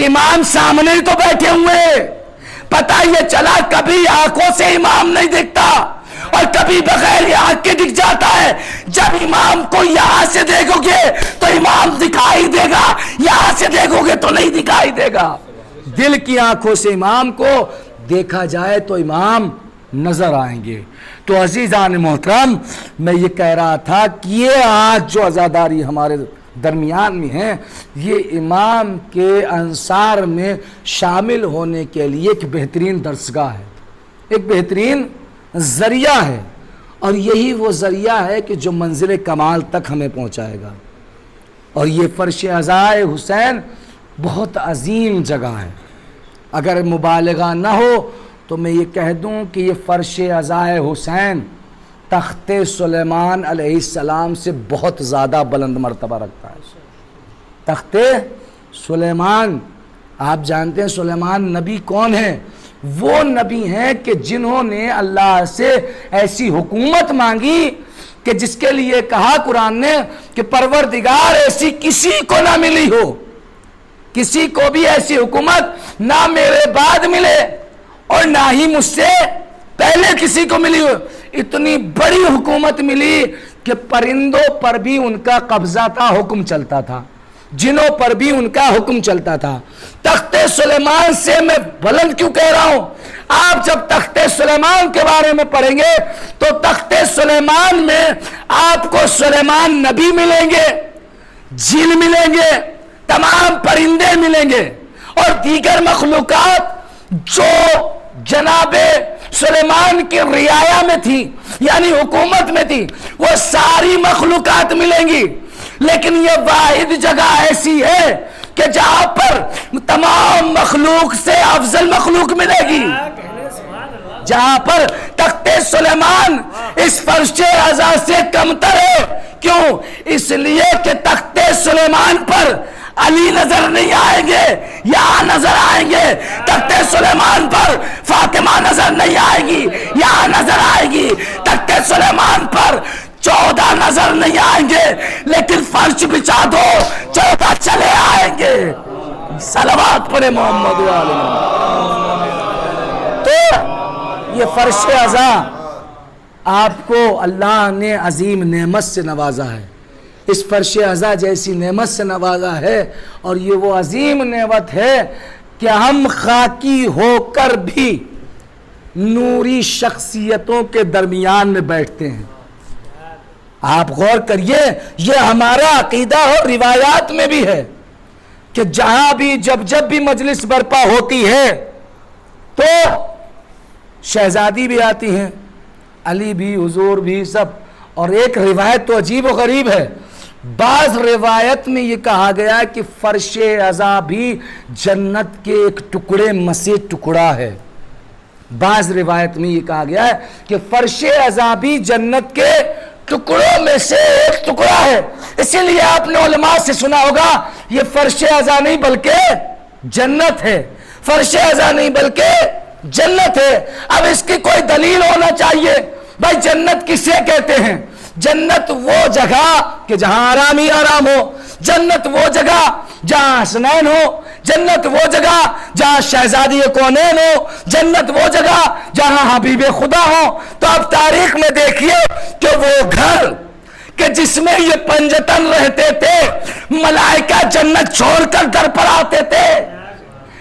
امام سامنے ہی تو بیٹھے ہوئے. پتہ یہ چلا کبھی آنکھوں سے امام نہیں دکھتا اور کبھی بغیر آنکھ کے دکھ جاتا ہے. جب امام کو یہاں سے دیکھو گے تو امام دکھائی دے گا, یہاں سے دیکھو گے تو نہیں دکھائی دے گا. دل کی آنکھوں سے امام کو دیکھا جائے تو امام نظر آئیں گے. تو عزیزان محترم میں یہ کہہ رہا تھا کہ یہ آج جو عزاداری ہمارے درمیان میں ہیں یہ امام کے انصار میں شامل ہونے کے لیے ایک بہترین درسگاہ ہے, ایک بہترین ذریعہ ہے, اور یہی وہ ذریعہ ہے کہ جو منزل کمال تک ہمیں پہنچائے گا. اور یہ فرش عزائے حسین بہت عظیم جگہ ہے. اگر مبالغہ نہ ہو تو میں یہ کہہ دوں کہ یہ فرش عزائے حسین تخت سلیمان علیہ السلام سے بہت زیادہ بلند مرتبہ رکھتا ہے. تخت سلیمان, آپ جانتے ہیں سلیمان نبی کون ہے؟ وہ نبی ہیں کہ جنہوں نے اللہ سے ایسی حکومت مانگی کہ جس کے لیے کہا قرآن نے کہ پروردگار ایسی کسی کو نہ ملی ہو, کسی کو بھی ایسی حکومت نہ میرے بعد ملے اور نہ ہی مجھ سے پہلے کسی کو ملی ہو. اتنی بڑی حکومت ملی کہ پرندوں پر بھی ان کا قبضہ تھا، حکم چلتا تھا، جنوں پر بھی ان کا حکم چلتا تھا. تخت سلیمان سے میں بلند کیوں کہہ رہا ہوں؟ آپ جب تخت سلیمان کے بارے میں پڑھیں گے تو تخت سلیمان میں آپ کو سلیمان نبی ملیں گے، جن ملیں گے، تمام پرندے ملیں گے، اور دیگر مخلوقات جو جناب سلیمان کی رعایا میں تھی، یعنی حکومت میں تھی، وہ ساری مخلوقات ملیں گی. لیکن یہ واحد جگہ ایسی ہے کہ جہاں پر تمام مخلوق سے افضل مخلوق ملے گی، جہاں پر تخت سلیمان اس فرش اعظا سے کمتر ہے. کیوں؟ اس لیے کہ تخت سلیمان پر علی نظر نہیں آئیں گے، یہاں نظر آئیں گے. تخت سلیمان پر فاطمہ نظر نہیں آئے گی، یہاں نظر آئے گی. تخت سلیمان پر 14 نظر نہیں آئیں گے، لیکن فرش بچھا دو 14 چلے آئیں گے. صلوات پڑھے محمد علیہ. تو یہ فرش اعظا آپ کو اللہ نے عظیم نعمت سے نوازا ہے، اس فرش اعظا جیسی نعمت سے نوازا ہے. اور یہ وہ عظیم نعمت ہے کہ ہم خاکی ہو کر بھی نوری شخصیتوں کے درمیان میں بیٹھتے ہیں. آپ غور کریے، یہ ہمارا عقیدہ اور روایات میں بھی ہے کہ جہاں بھی جب بھی مجلس برپا ہوتی ہے تو شہزادی بھی آتی ہیں، علی بھی، حضور بھی، سب. اور ایک روایت تو عجیب و غریب ہے، بعض روایت میں یہ کہا گیا ہے کہ فرش اعظا بھی جنت کے ایک ٹکڑے میں سے ٹکڑا ہے. بعض روایت میں یہ کہا گیا ہے کہ فرش اعظا بھی جنت کے ٹکڑوں میں سے ایک ٹکڑا ہے. اسی لیے آپ نے علماء سے سنا ہوگا یہ فرش اعظا نہیں بلکہ جنت ہے، فرش اعظا نہیں بلکہ جنت ہے. اب اس کی کوئی دلیل ہونا چاہیے. بھائی جنت کسے کہتے ہیں؟ جنت وہ جگہ کہ جہاں آرام ہی آرام ہو، جنت وہ جگہ جہاں حسنین ہو، جنت وہ جگہ جہاں شہزادی کونین ہو، جنت وہ جگہ جہاں حبیب خدا ہو. تو اب تاریخ میں دیکھیے کہ وہ گھر کہ جس میں یہ پنجتن رہتے تھے، ملائکہ جنت چھوڑ کر در پر آتے تھے.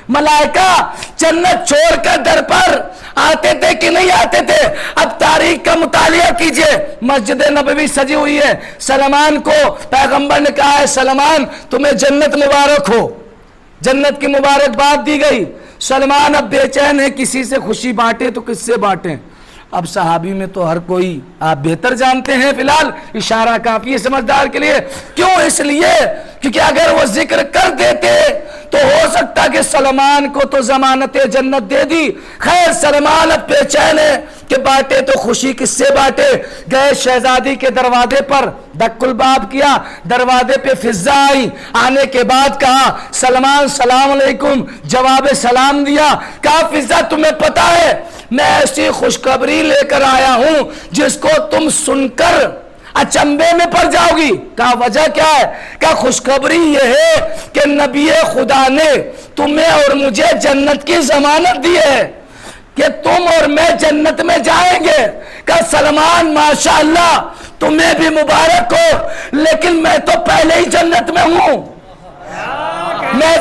ملائکہ جنت چھوڑ کر در پر آتے تھے کہ نہیں آتے تھے؟ اب تاریخ کا مطالعہ کیجئے. مسجد نبوی سجی ہوئی ہے، سلمان کو پیغمبر نے کہا ہے سلمان تمہیں جنت مبارک ہو، جنت کی مبارکباد دی گئی. سلمان اب بے چین ہے، کسی سے خوشی بانٹے تو کس سے بانٹیں؟ اب صحابی میں تو ہر کوئی آپ بہتر جانتے ہیں، فی الحال اشارہ کافی ہے سمجھدار کے لیے. کیوں؟ اس لیے کیونکہ اگر وہ ذکر کر دیتے تو ہو سکتا کہ سلمان کو تو ضمانت جنت دے دی. خیر سلمان اب بے چین ہے کہ بانٹے تو خوشی کس سے بانٹے. گئے شہزادی کے دروازے پر، دق الباب کیا، دروازے پہ فضا آئی. آنے کے بعد کہا سلمان سلام علیکم، جواب سلام دیا. کہا فضا تمہیں پتا ہے میں ایسی خوشخبری لے کر آیا ہوں جس کو تم سن کر اچنبے میں پڑ جاؤ گی. کہا وجہ کیا ہے؟ کہا خوشخبری یہ ہے کہ نبی خدا نے تمہیں اور مجھے جنت کی ضمانت دی ہے کہ تم اور میں جنت میں جائیں گے. کہا سلمان ماشاءاللہ تمہیں بھی مبارک ہو، لیکن میں تو پہلے ہی جنت میں ہوں، میں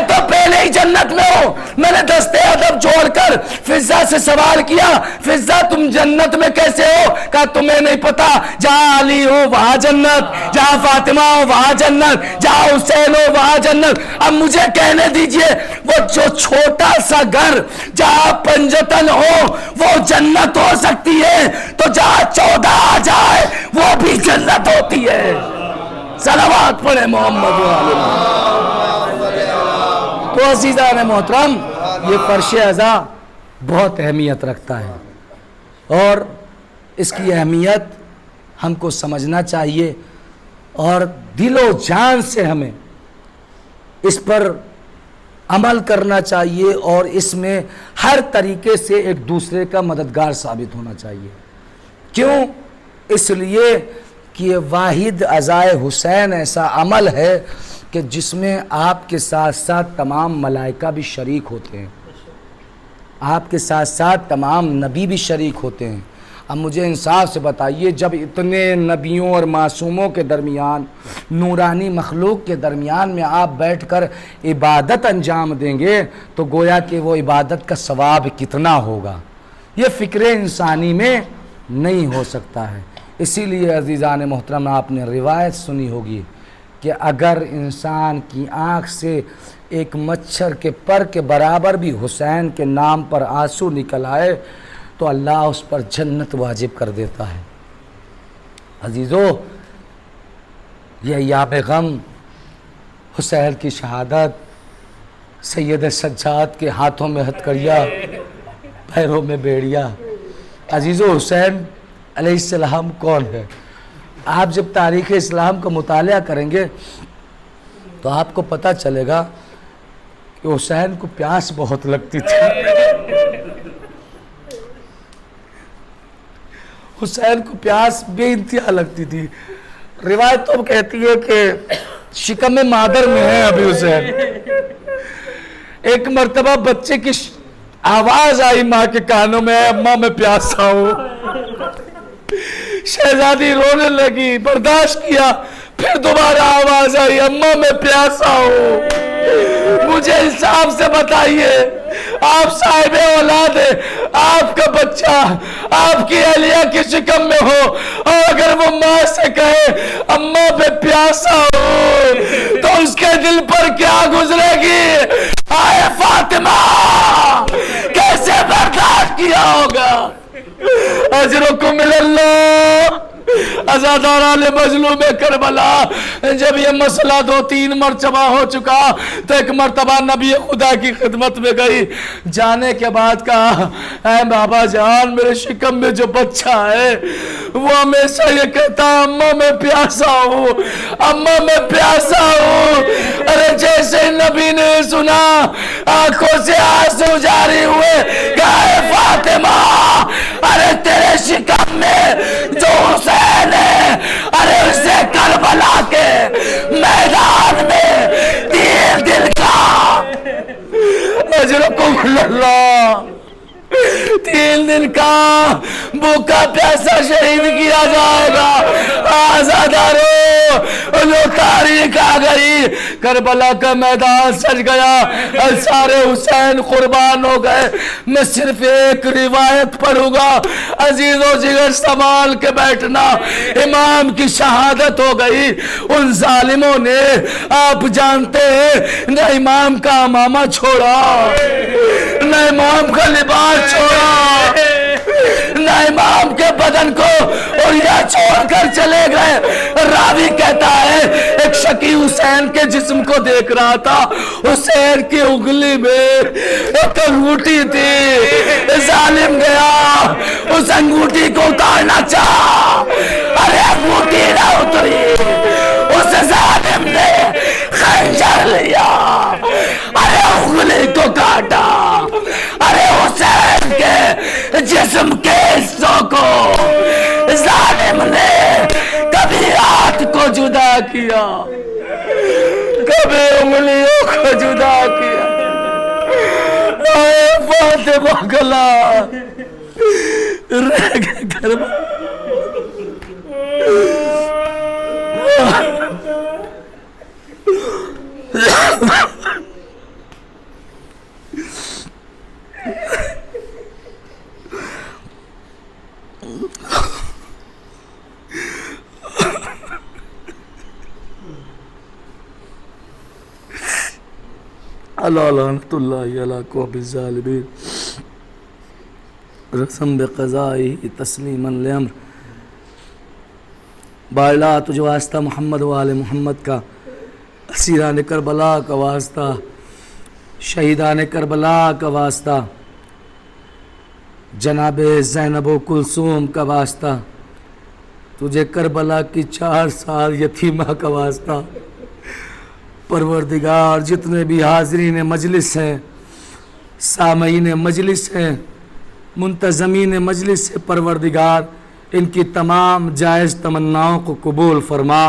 تو پہلے ہی جنت میں ہوں. میں نے دستے ادب جوڑ کر فضا سے سوال کیا فضا تم جنت میں کیسے ہو؟ کہا تمہیں نہیں پتا، جہاں علی ہو وہاں جنت، جہاں فاطمہ ہو وہاں جنت، جہاں حسین ہو وہاں جنت. اب مجھے کہنے دیجئے وہ جو چھوٹا سا گھر جہاں پنجتن ہو وہ جنت ہو سکتی ہے تو جہاں 14 آ جائے وہ بھی جنت ہوتی ہے. صلوات پڑھے محمد علیہ. تو عزیزان محترم یہ فرش اعظا بہت اہمیت رکھتا ہے اور اس کی اہمیت ہم کو سمجھنا چاہیے اور دل و جان سے ہمیں اس پر عمل کرنا چاہیے اور اس میں ہر طریقے سے ایک دوسرے کا مددگار ثابت ہونا چاہیے. کیوں؟ اس لیے کہ یہ واحد عزائے حسین ایسا عمل ہے کہ جس میں آپ کے ساتھ ساتھ تمام ملائکہ بھی شریک ہوتے ہیں. آپ کے ساتھ ساتھ تمام نبی بھی شریک ہوتے ہیں۔ اب مجھے انصاف سے بتائیے، جب اتنے نبیوں اور معصوموں کے درمیان، نورانی مخلوق کے درمیان میں آپ بیٹھ کر عبادت انجام دیں گے تو گویا کہ وہ عبادت کا ثواب کتنا ہوگا، یہ فکر انسانی میں نہیں ہو سکتا ہے۔ اسی لیے عزیزان محترم، آپ نے روایت سنی ہوگی کہ اگر انسان کی آنکھ سے ایک مچھر کے پر کے برابر بھی حسین کے نام پر آنسو نکل آئے تو اللہ اس پر جنت واجب کر دیتا ہے۔ عزیزو، یہ ایام غم، حسین کی شہادت، سید سجاد کے ہاتھوں میں ہتھکڑیا، پیروں میں بیڑیا۔ عزیزو، حسین علیہ السلام کون ہے؟ آپ جب تاریخ اسلام کا مطالعہ کریں گے تو آپ کو پتہ چلے گا کہ حسین کو پیاس بہت لگتی تھی۔ حسین کو پیاس بے انتہا لگتی تھی۔ روایت تو کہتی ہے کہ شکم مادر میں ہے ابھی حسین۔ ایک مرتبہ بچے کی آواز آئی ماں کے کانوں میں، اماں میں پیاسا ہوں۔ شہزادی رونے لگی، برداشت کیا، پھر دوبارہ آواز آئی، اماں میں پیاسا ہوں۔ مجھے انصاف سے بتائیے، آپ صاحب اولاد ہیں، آپ کا بچہ آپ کی اہلیہ کی شکم میں ہو اور اگر وہ ماں سے کہے اماں میں پیاسا ہو تو اس کے دل پر کیا گزرے گی؟ آئے فاطمہ کیسے برداشت کیا ہوگا؟ اجرکم اللہ۔ عزاداران مظلوم کربلا، جب یہ مسئلہ 2-3 مرتبہ ہو چکا تو ایک مرتبہ نبی خدا کی خدمت میں گئی، جانے کے بعد کہا، اے بابا جان، میرے شکم میں جو بچہ ہے وہ ہمیشہ یہ کہتا، اماں میں پیاسا ہوں، اماں میں پیاسا ہوں۔ ارے جیسے نبی نے سنا، آنکھوں سے آنسو جاری ہوئے، کہا، اے فاطمہ، ارے تیرے شکم میں جو حسین ہے، ارے اسے کربلا کے میدان میں 3 دن کا اجرکم اللہ، 3 دن کا بھوکا پیاسا شہید کیا جائے گا۔ آزادارو، لو تاریخ آ گئی، کربلا کا میدان سج گیا، سارے حسین قربان ہو گئے۔ میں صرف ایک روایت پڑھوں گا، عزیز و جگر سنبھال کے بیٹھنا۔ امام کی شہادت ہو گئی، ان ظالموں نے، آپ جانتے ہیں، نہ امام کا امامہ چھوڑا، نہ امام کا لباس چھوڑا، نہ امام کے بدن کو اڑیا چھوڑ کر چلے گئے۔ راوی کہتا ہے، ایک شکی حسین کے جسم کو دیکھ رہا تھا، حسین کی انگلی میں ایک انگوٹھی تھی، ظالم گیا اس انگوٹھی کو اتارنا چاہا، ارے انگوٹھی نہ اتری، اس ظالم نے خنجر لیا، ارے انگلی کو کاٹا، ارے حسین کے جسم کے حصوں کو ظالم نے کبھی ہاتھ کو جدا کیا، کبھی انگلیوں کو جدا کیا۔ اے فاطمہ گلا رہ گئے گھر میں۔ اللہ لعنت اللہ علی قوم الظالمین، رسم بقضائی تسلیما لامر۔ بالا تجھ واسطہ محمد و آل محمد کا، اسیران کربلا کا واسطہ، شہیدان کربلا کا واسطہ، جناب زینب و کلثوم کا واسطہ، تجھے کربلا کی 4 سال یتیمہ کا واسطہ۔ پروردگار، جتنے بھی حاضرین مجلس ہیں، سامعین مجلس ہیں، منتظمین مجلس سے، پروردگار ان کی تمام جائز تمناؤں کو قبول فرما۔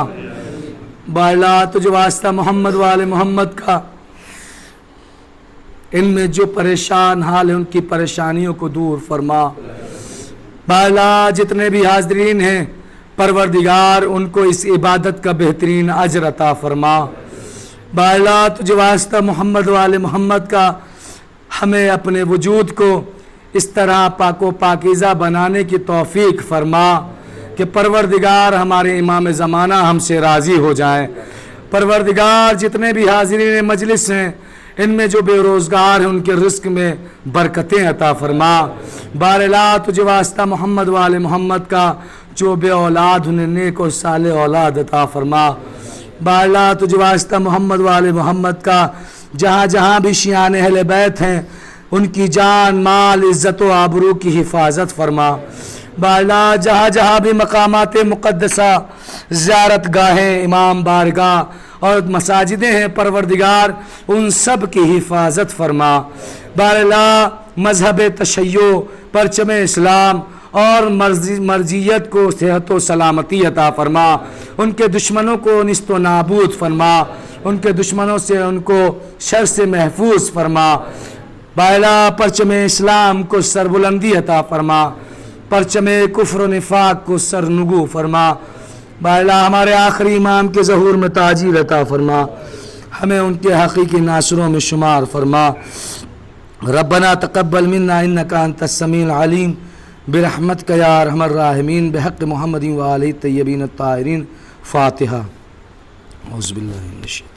بالا تجھ واسطہ محمد و آل محمد کا، ان میں جو پریشان حال ہیں ان کی پریشانیوں کو دور فرما۔ بالا جتنے بھی حاضرین ہیں پروردگار ان کو اس عبادت کا بہترین اجر عطا فرما۔ بالا تجھے واسطہ محمد وآل محمد کا ہمیں اپنے وجود کو اس طرح پاک و پاکیزہ بنانے کی توفیق فرما کہ پروردگار ہمارے امام زمانہ ہم سے راضی ہو جائیں۔ پروردگار جتنے بھی حاضرین مجلس ہیں ان میں جو بے روزگار ہیں ان کے رزق میں برکتیں عطا فرما۔ بارلا تجھے واسطہ محمد وآل محمد کا جو بے اولاد انہیں نیک و صالح اولاد عطا فرما۔ بارلا تجھے واسطہ محمد وآل محمد کا جہاں جہاں بھی شیعان اہل بیت ہیں ان کی جان مال عزت و آبرو کی حفاظت فرما۔ بارلا جہاں جہاں بھی مقامات مقدسہ زیارت گاہیں امام بارگاہ اور مساجدیں ہیں پروردگار ان سب کی حفاظت فرما۔ بارلا مذہب تشیع پرچم اسلام اور مرضیت کو صحت و سلامتی عطا فرما۔ ان کے دشمنوں کو نیست و نابود فرما، ان کے دشمنوں سے ان کو شر سے محفوظ فرما۔ بارلا پرچم اسلام کو سربلندی عطا فرما، پرچم کفر و نفاق کو سرنگو فرما۔ بارلا ہمارے آخری امام کے ظہور میں تاجیل عطا فرما، ہمیں ان کے حقیقی ناصروں میں شمار فرما۔ ربنا تقبل منا انک انت السمیع العلیم برحمتک یا ارحم الراحمین بحق محمد و آلہ الطیبین الطاہرین۔ فاتحہ۔ اعوذ باللہ من الشیطان